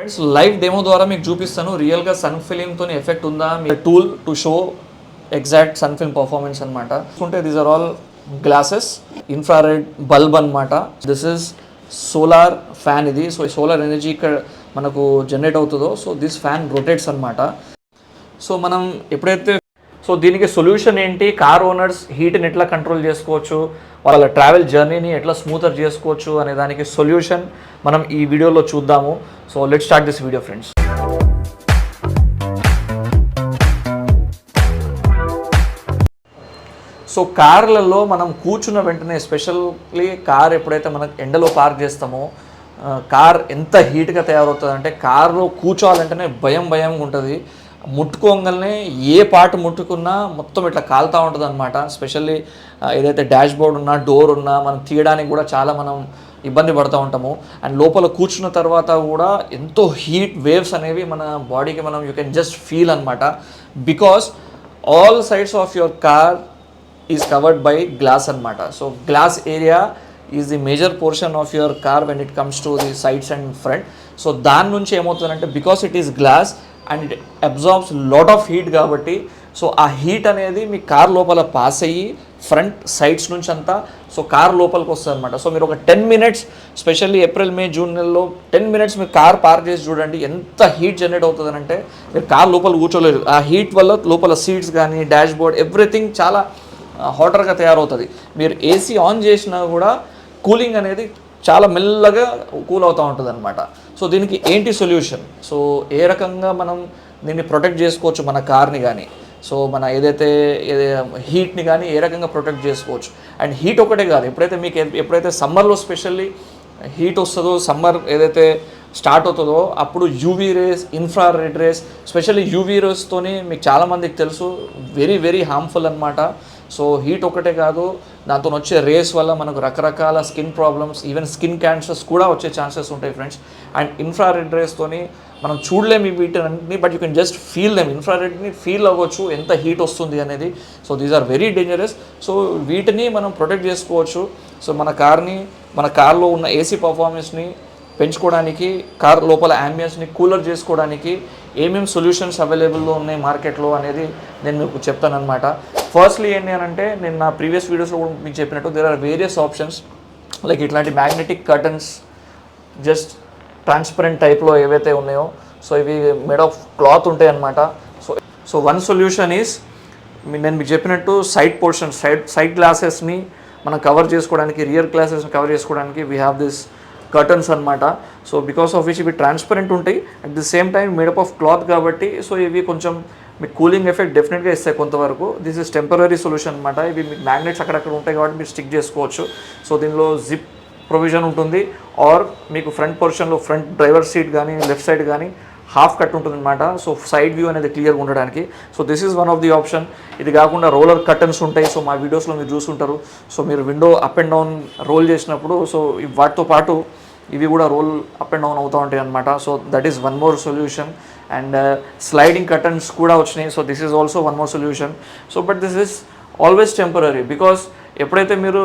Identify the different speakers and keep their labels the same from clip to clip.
Speaker 1: Friends live demo ద్వారా మీకు చూపిస్తాను రియల్గా సన్ ఫిలింతో ఎఫెక్ట్ ఉందా మీ tool to show exact sun film performance అనమాట. చూసుకుంటే these are all glasses, infrared bulb అనమాట. This is solar fan. ఇది సో సోలార్ ఎనర్జీ ఇక్కడ మనకు జనరేట్ అవుతుందో సో దిస్ ఫ్యాన్ రొటేట్స్ అనమాట. సో మనం ఎప్పుడైతే దీనికి సొల్యూషన్ ఏంటి, కార్ ఓనర్స్ హీట్ని ఎట్లా కంట్రోల్ చేసుకోవచ్చు, వాళ్ళ ట్రావెల్ జర్నీని ఎట్లా స్మూతర్ చేసుకోవచ్చు అనే దానికి సొల్యూషన్ మనం ఈ వీడియోలో చూద్దాము. So let's start this video friends. So కార్లలో మనం కూర్చున్న వెంటనే, ఎస్పెషల్లీ కార్ ఎప్పుడైతే మనం ఎండలో పార్క్ చేస్తామో కార్ ఎంత హీట్గా తయారవుతుంది అంటే కార్లో కూర్చోవాలంటేనే భయంగా ఉంటుంది. ముట్టుకోగానే ఏ పార్ట్ ముట్టుకున్నా మొత్తం ఇట్లా కాలుతూ ఉంటుంది అనమాట. స్పెషల్లీ ఏదైతే డాష్ బోర్డ్ ఉన్నా, డోర్ ఉన్నా మనం తీయడానికి కూడా చాలా మనం ఇబ్బంది పడుతూ ఉంటాము. అండ్ లోపల కూర్చున్న తర్వాత కూడా ఎంతో హీట్ వేవ్స్ అనేవి మన బాడీకి మనం యూ కెన్ జస్ట్ ఫీల్ అనమాట. Because all sides of your car is covered by glass అనమాట. So glass area is the major portion of your car when it comes to the sides and front. So దాని నుంచి ఏమవుతుందంటే because it is glass and it absorbs lot of heat కాబట్టి so ఆ heat అనేది మీ car లోపల pass అయ్యి front sides నుంచి అంతా సో కార్ లోపలికి వస్తుంది అనమాట. సో మీరు ఒక 10 minutes, specially April May June నెలలో 10 minutes మీరు కార్ పార్క్ చేసి చూడండి ఎంత హీట్ జనరేట్ అవుతుంది అంటే మీరు కార్ లోపల కూర్చోలేరు. ఆ హీట్ వల్ల లోపల సీట్స్ కానీ డాష్ బోర్డ్ ఎవ్రీథింగ్ చాలా హాటర్గా తయారవుతుంది. మీరు ఏసీ ఆన్ చేసినా కూడా కూలింగ్ అనేది చాలా మెల్లగా కూల్ అవుతూ ఉంటుంది అనమాట. సో దీనికి ఏంటి సొల్యూషన్, సో ఏ రకంగా మనం దీన్ని ప్రొటెక్ట్ చేసుకోవచ్చు మన కార్ని కానీ, సో మన ఏదైతే హీట్ని కానీ ఏ రకంగా ప్రొటెక్ట్ చేసుకోవచ్చు. అండ్ హీట్ ఒకటే కాదు, ఎప్పుడైతే సమ్మర్లో స్పెషల్లీ హీట్ వస్తుందో, సమ్మర్ ఏదైతే స్టార్ట్ అవుతుందో అప్పుడు UV rays, infrared rays, specially UV రేస్తోని మీకు చాలామందికి తెలుసు వెరీ హార్మ్ఫుల్ అనమాట. సో హీట్ ఒకటే కాదు, దాంతో వచ్చే రేస్ వల్ల మనకు రకరకాల skin problems, even skin cancers కూడా వచ్చే ఛాన్సెస్ ఉంటాయి ఫ్రెండ్స్. అండ్ ఇన్ఫ్రారెడ్ రేస్తోని మనం చూడలేము వీటిని, but you can just feel them. ఇన్ఫ్రారెడ్ని ఫీల్ అవ్వచ్చు ఎంత హీట్ వస్తుంది అనేది. So these are very dangerous. So వీటిని మనం ప్రొటెక్ట్ చేసుకోవచ్చు. సో మన కార్లో ఉన్న ఏసీ పర్ఫార్మెన్స్ని పెంచుకోవడానికి, కార్ లోపల యాంబియన్స్ని కూలర్ చేసుకోవడానికి ఏమేమి సొల్యూషన్స్ అవైలబుల్లో ఉన్నాయి మార్కెట్లో అనేది నేను మీకు చెప్తాను అనమాట. ఫస్ట్లీ ఏంటి అని అంటే, నేను నా ప్రీవియస్ వీడియోస్లో కూడా మీకు చెప్పినట్టు there are various options like ఇట్లాంటి మ్యాగ్నెటిక్ కర్టన్స్, జస్ట్ ట్రాన్స్పరెంట్ టైప్లో ఏవైతే ఉన్నాయో సో ఇవి మేడ్ ఆఫ్ క్లాత్ ఉంటాయి అనమాట. సో వన్ సొల్యూషన్ ఈజ్, నేను మీకు చెప్పినట్టు సైడ్ పోర్షన్, సైడ్ గ్లాసెస్ని మనం కవర్ చేసుకోవడానికి, రియర్ గ్లాసెస్ని కవర్ చేసుకోవడానికి వీ హ్యావ్ దిస్ కర్టన్స్ అనమాట. సో బికాస్ ఆఫ్ విచ్ ఇవి ట్రాన్స్పరెంట్ ఉంటాయి, at the same time made up of cloth కాబట్టి సో ఇవి కొంచెం మీకు కూలింగ్ ఎఫెక్ట్ డెఫినెట్గా ఇస్తాయి కొంతవరకు. దిస్ ఇస్ టెంపరీ సొల్యూషన్ అనమాట. ఇవి మీకు మ్యాగ్నెట్స్ అక్కడక్కడ ఉంటాయి కాబట్టి మీరు స్టిక్ చేసుకోవచ్చు. సో దీనిలో జిప్ ప్రొవిజన్ ఉంటుంది, ఆర్ మీకు ఫ్రంట్ పోర్షన్లో ఫ్రంట్ డ్రైవర్ సీట్ కానీ లెఫ్ట్ సైడ్ కానీ హాఫ్ కట్ ఉంటుంది అనమాట. సో సైడ్ వ్యూ అనేది క్లియర్గా ఉండడానికి. So this is one of the option. ఇది కాకుండా రోలర్ కర్టన్స్ ఉంటాయి. సో మా వీడియోస్లో మీరు చూస్తుంటారు. సో మీరు window up and down roll చేసినప్పుడు సో వాటితో పాటు ఇవి కూడా రోల్ అప్ అండ్ డౌన్ అవుతూ ఉంటాయి అనమాట. So that is one more solution. And sliding curtains కూడా వచ్చినాయి. So this is also one more solution. So but this is always temporary, because ఎప్పుడైతే మీరు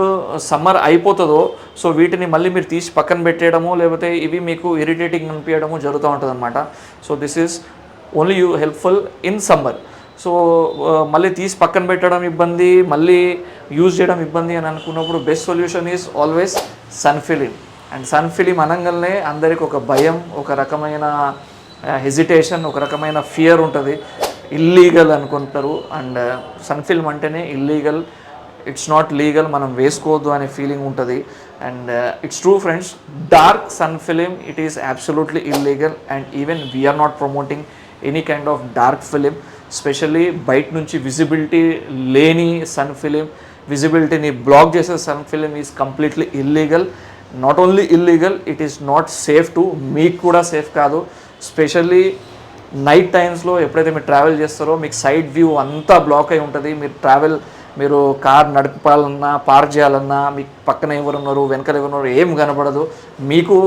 Speaker 1: సమ్మర్ అయిపోతుందో సో వీటిని మళ్ళీ మీరు తీసి పక్కన పెట్టేయడము, లేకపోతే ఇవి మీకు ఇరిటేటింగ్ అనిపించడము జరుగుతూ ఉంటుంది అనమాట. So this is only helpful in summer. So మళ్ళీ తీసి పక్కన పెట్టడం ఇబ్బంది, మళ్ళీ యూజ్ చేయడం ఇబ్బంది అని అనుకున్నప్పుడు best solution is always sun film. And sun film అనగానే అందరికి ఒక భయం, ఒక రకమైన హెజిటేషన్, ఒక రకమైన ఫియర్ ఉంటుంది. ఇల్లీగల్ అనుకుంటారు. అండ్ సన్ ఫిల్మ్ అంటేనే ఇల్లీగల్, ఇట్స్ నాట్ లీగల్, మనం వేసుకోవద్దు అనే ఫీలింగ్ ఉంటుంది. And it's true friends, dark sun film it is absolutely illegal. And even we're not promoting any kind of dark film. Specially బయట నుంచి visibility లేని sun film, విజిబిలిటీని block చేసే sun film is completely illegal. Not only illegal, it is not safe to, మీకు కూడా safe కాదు. Specially night టైమ్స్లో ఎప్పుడైతే మీరు ట్రావెల్ చేస్తారో మీకు సైడ్ వ్యూ అంతా బ్లాక్ అయి ఉంటుంది. మీరు కార్ నడపాలన్నా, పార్క్ చేయాలన్నా మీకు పక్కన ఎవరున్నారు, వెనకాల ఎవరున్నారు ఏం కనపడదు. మీకు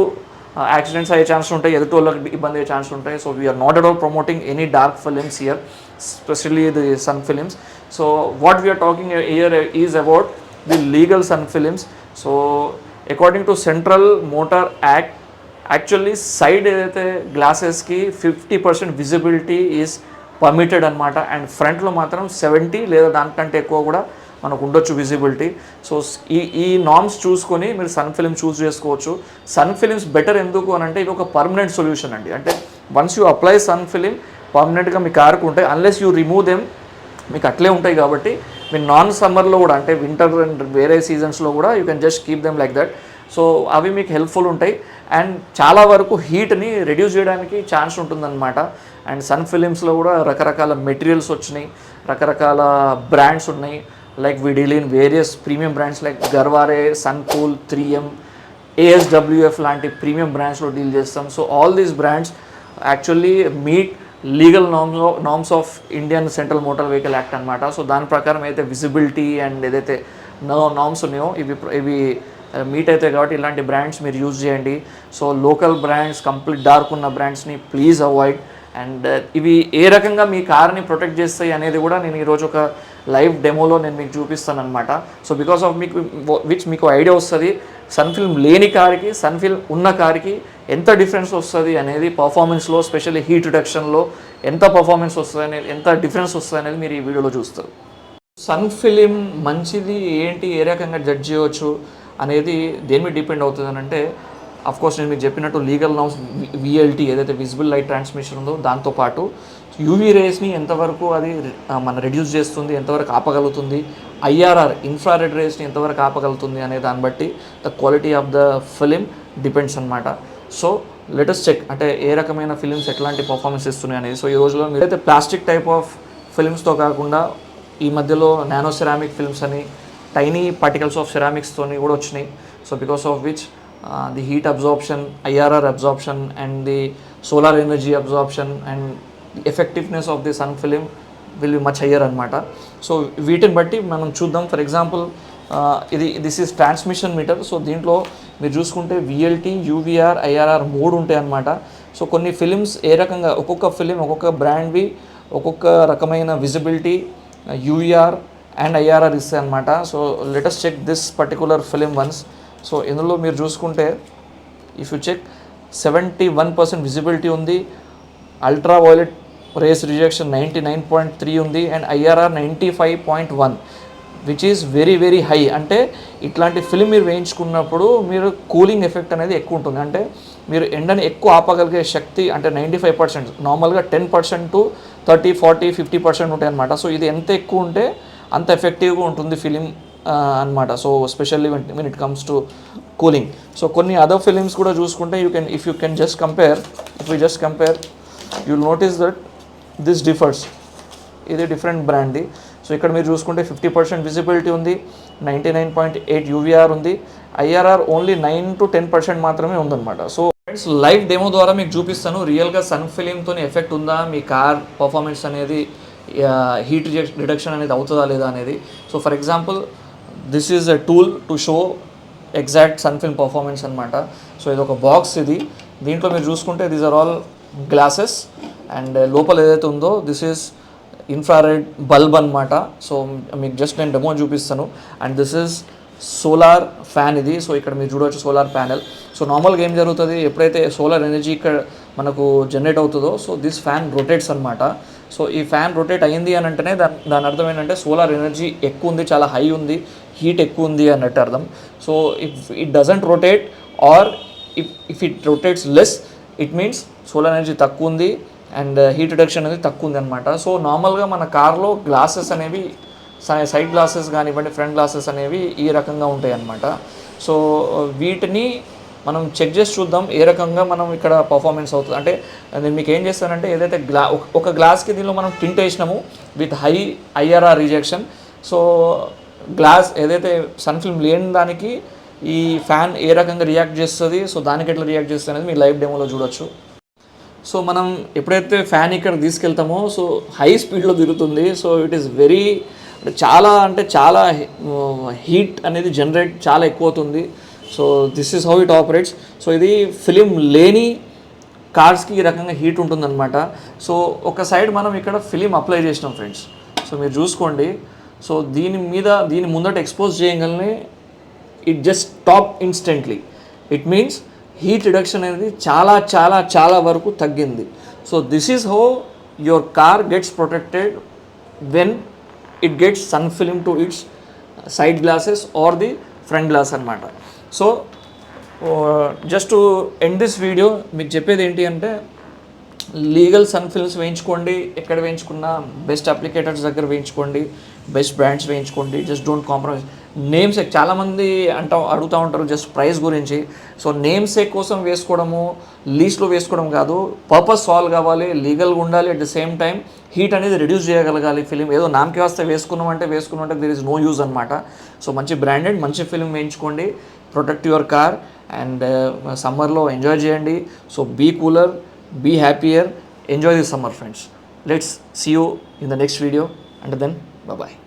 Speaker 1: యాక్సిడెంట్స్ అయ్యే ఛాన్స్ ఉంటాయి, ఎదుటి వాళ్ళకి ఇబ్బంది అయ్యే ఛాన్స్ ఉంటాయి. So we're not at all promoting any dark films here, especially the sun films. So what we are talking here is about the legal sun films. So according to Central Motor Act actually side ఏదైతే గ్లాసెస్కి 50% visibility is permitted అనమాట. And ఫ్రంట్లో మాత్రం 70 లేదా దానికంటే ఎక్కువ కూడా మనకు ఉండొచ్చు విజిబిలిటీ. సో ఈ నార్మ్స్ చూసుకొని మీరు సన్ ఫిలిం చూస్ చేసుకోవచ్చు. సన్ ఫిలిమ్స్ బెటర్ ఎందుకు అని అంటే ఇది ఒక పర్మనెంట్ సొల్యూషన్ అండి. అంటే once you apply sun film పర్మనెంట్గా మీ కార్కు ఉంటాయి, అన్లెస్ యూ రిమూవ్ దెమ్ మీకు అట్లే ఉంటాయి. కాబట్టి మీరు నాన్ సమ్మర్లో కూడా అంటే వింటర్ అండ్ వేరే సీజన్స్లో కూడా you can just keep them like that. So అవి మీకు హెల్ప్ఫుల్ ఉంటాయి అండ్ చాలా వరకు హీట్ని రెడ్యూస్ చేయడానికి ఛాన్స్ ఉంటుందన్నమాట. అండ్ సన్ ఫిలిమ్స్లో కూడా రకరకాల మెటీరియల్స్ వచ్చినాయి, రకరకాల బ్రాండ్స్ ఉన్నాయి. Like we deal in various premium brands like Garware, Suncool, 3M, ASWF లాంటి ప్రీమియం బ్రాండ్స్లో డీల్ చేస్తాం. So all these brands actually meet legal norms of Indian central motor vehicle act అనమాట. సో దాని ప్రకారం అయితే విజిబిలిటీ అండ్ ఏదైతే norms ఉన్నాయో ఇవి మీట్ అవుతాయి. కాబట్టి ఇలాంటి బ్రాండ్స్ మీరు యూజ్ చేయండి. So local brands, complete dark ఉన్న బ్రాండ్స్ని ప్లీజ్ అవాయిడ్. అండ్ ఇవి ఏ రకంగా మీ కార్ని ప్రొటెక్ట్ చేస్తాయి అనేది కూడా నేను ఈరోజు ఒక లైవ్ డెమోలో నేను మీకు చూపిస్తాను అనమాట. సో బికాస్ ఆఫ్ మీకు ఐడియా వస్తుంది సన్ ఫిల్మ్ లేని కార్కి సన్ ఫిల్మ్ ఉన్న కార్కి ఎంత డిఫరెన్స్ వస్తుంది అనేది, పర్ఫార్మెన్స్లో స్పెషల్లీ హీట్ రిడక్షన్లో ఎంత పర్ఫార్మెన్స్ వస్తుంది అనేది, ఎంత డిఫరెన్స్ వస్తుంది అనేది మీరు ఈ వీడియోలో చూస్తారు. సన్ ఫిలిం మంచిది ఏంటి, ఏ రకంగా జడ్జ్ చేయవచ్చు అనేది దేని మీద డిపెండ్ అవుతుంది అని అంటే, అఫ్కోర్స్ నేను మీకు చెప్పినట్టు లీగల్ నామ్స్ విఎల్టీ ఏదైతే విజిబుల్ లైట్ ట్రాన్స్మిషన్ ఉందో దాంతోపాటు యూవీ రేస్ని ఎంతవరకు అది మన రెడ్యూస్ చేస్తుంది, ఎంతవరకు ఆపగలుగుతుంది, ఐఆర్ఆర్ ఇన్ఫ్రారెడ్ రేస్ని ఎంతవరకు ఆపగలుగుతుంది అనే దాన్ని బట్టి the quality of the film depends అనమాట. సో లెటెస్ట్ చెక్ అంటే ఏ రకమైన ఫిలిమ్స్ ఎట్లాంటి పర్ఫార్మెన్స్ ఇస్తున్నాయి అనేది. సో ఈ రోజులో మీరైతే ప్లాస్టిక్ టైప్ ఆఫ్ ఫిలిమ్స్తో కాకుండా ఈ మధ్యలో నానో సెరామిక్ ఫిల్మ్స్ అని టైనీ పార్టికల్స్ ఆఫ్ సెరామిక్స్తోని కూడా వచ్చినాయి. So because of which the heat absorption, IRR absorption and the solar energy absorption and the effectiveness of the sun film will be much higher అనమాట. So వీటిని బట్టి మనం చూద్దాం. For example this is transmission meter. So దీంట్లో మీరు చూసుకుంటే VLT, యూవీఆర్, IRR 3 ఉంటాయి అన్నమాట. సో కొన్ని ఫిలిమ్స్ ఏ రకంగా ఒక్కొక్క ఫిలిం ఒక్కొక్క బ్రాండ్వి ఒక్కొక్క రకమైన విజిబిలిటీ యూఆర్ అండ్ ఐఆర్ఆర్ ఇస్తాయి అనమాట. So latest check this particular film once. So ఇందులో మీరు చూసుకుంటే ఇఫ్ యూ చెక్ 71% విజిబిలిటీ ఉంది, అల్ట్రా వైలెట్ రేస్ రిజెక్షన్ 99.3 ఉంది and IRR 95.1 which is very very high. అంటే ఇట్లాంటి ఫిలిం మీరు వేయించుకున్నప్పుడు మీరు కూలింగ్ ఎఫెక్ట్ అనేది ఎక్కువ ఉంటుంది. అంటే మీరు ఎండని ఎక్కువ ఆపగలిగే శక్తి అంటే 95%, నార్మల్గా 10% టు 30, 40, 50% ఉంటాయి అనమాట. సో ఇది ఎంత ఎక్కువ ఉంటే అంత ఎఫెక్టివ్గా ఉంటుంది ఫిలిం అనమాట. So specially when it comes to cooling. So కొన్ని అదర్ ఫిలిమ్స్ కూడా చూసుకుంటే if you can just compare you will notice that this differs. ఇది డిఫరెంట్ బ్రాండ్ది. సో ఇక్కడ మీరు చూసుకుంటే 50% విజిబిలిటీ ఉంది, 99.8 యూవీఆర్ ఉంది, ఐఆర్ఆర్ ఓన్లీ 9 to 10% మాత్రమే ఉందన్నమాట. సో ఫ్రెండ్స్ లైవ్ డెమో ద్వారా మీకు చూపిస్తాను రియల్గా సన్ ఫిలింతో ఎఫెక్ట్ ఉందా, మీ కార్ పర్ఫార్మెన్స్ అనేది హీట్ రిడక్షన్ అనేది అవుతుందా లేదా అనేది. So for example this is a tool to show exact sun film performance అనమాట. సో ఇది ఒక బాక్స్. దీంట్లో మీరు చూసుకుంటే these are all glasses and లోపల ఏదైతే ఉందో దిస్ ఈజ్ ఇన్ఫ్రారెడ్ బల్బ్ అనమాట. సో మీకు జస్ట్ నేను డెమో చూపిస్తాను. And this is solar fan ఇది. సో ఇక్కడ మీరు చూడవచ్చు సోలార్ ప్యానెల్. సో నార్మల్గా ఏం జరుగుతుంది, ఎప్పుడైతే సోలార్ ఎనర్జీ ఇక్కడ మనకు జనరేట్ అవుతుందో సో దిస్ ఫ్యాన్ రొటేట్స్ అనమాట. సో ఈ ఫ్యాన్ రొటేట్ అయ్యింది అని అంటేనే దాని అర్థం ఏంటంటే సోలార్ ఎనర్జీ ఎక్కువ ఉంది, చాలా హై ఉంది, హీట్ ఎక్కువ ఉంది అన్నట్టు అర్థం. So if it doesn't rotate or if it rotates less it means solar energy తక్కువ ఉంది అండ్ హీట్ రిడక్షన్ అనేది తక్కువ ఉంది అనమాట. సో నార్మల్గా మన కార్లో గ్లాసెస్ అనేవి సైడ్ గ్లాసెస్ కానివ్వండి, ఫ్రంట్ గ్లాసెస్ అనేవి ఈ రకంగా ఉంటాయి అన్నమాట. సో వీటిని మనం చెక్ చేసి చూద్దాం ఏ రకంగా మనం ఇక్కడ పర్ఫార్మెన్స్ అవుతుంది. అంటే నేను మీకు ఏం చేస్తానంటే ఏదైతే ఒక గ్లాస్కి దీనిలో మనం టింట్ వేసినాము with high IRR rejection. So glass ఏదైతే సన్ ఫిల్మ్ లేని దానికి ఈ ఫ్యాన్ ఏ రకంగా రియాక్ట్ చేస్తుంది, సో దానికి ఎట్లా రియాక్ట్ చేస్తుంది అనేది మీ లైవ్ డెమోలో చూడొచ్చు. సో మనం ఎప్పుడైతే ఫ్యాన్ ఇక్కడ తీసుకెళ్తామో సో హై స్పీడ్లో తిరుగుతుంది. సో ఇట్ ఈస్ వెరీ చాలా హీట్ అనేది జనరేట్ చాలా ఎక్కువ అవుతుంది. So this is how it operates. So ఇది ఫిలిం లేని కార్స్కి ఈ రకంగా హీట్ ఉంటుందన్నమాట. సో ఒక సైడ్ మనం ఇక్కడ ఫిలిం అప్లై చేసినాం ఫ్రెండ్స్. సో మీరు చూసుకోండి. సో దీని ముందట ఎక్స్పోజ్ చేయగలనే it just stop instantly. It means heat reduction అనేది చాలా చాలా చాలా వరకు తగ్గింది. So this is how your car gets protected when it gets sun film to its side glasses or the front glass అనమాట. So just to end this video మీకు చెప్పేది ఏంటి అంటే, లీగల్ సన్ ఫిల్మ్స్ వేయించుకోండి, ఎక్కడ వేయించుకున్నా బెస్ట్ అప్లికేటర్స్ దగ్గర వేయించుకోండి, best brands వేయించుకోండి. Just don't compromise. నేమ్స్ చాలామంది అడుగుతూ ఉంటారు జస్ట్ ప్రైస్ గురించి. సో నేమ్సేక్ కోసం వేసుకోవడము, లీస్ట్లో వేసుకోవడం కాదు, పర్పస్ సాల్వ్ కావాలి, లీగల్గా ఉండాలి, at the same time heat అనేది రిడ్యూస్ చేయగలగాలి. ఫిలిం ఏదో నామకి వస్తే వేసుకున్నామంటే దేర్ ఇస్ నో యూజ్ అనమాట. సో మంచి బ్రాండెడ్ మంచి ఫిలిం వేయించుకోండి, ప్రొటెక్ట్ యువర్ కార్ అండ్ సమ్మర్లో ఎంజాయ్ చేయండి. So be cooler, be happier, enjoy the summer friends. Let's see you in the next video. Until then, bye bye.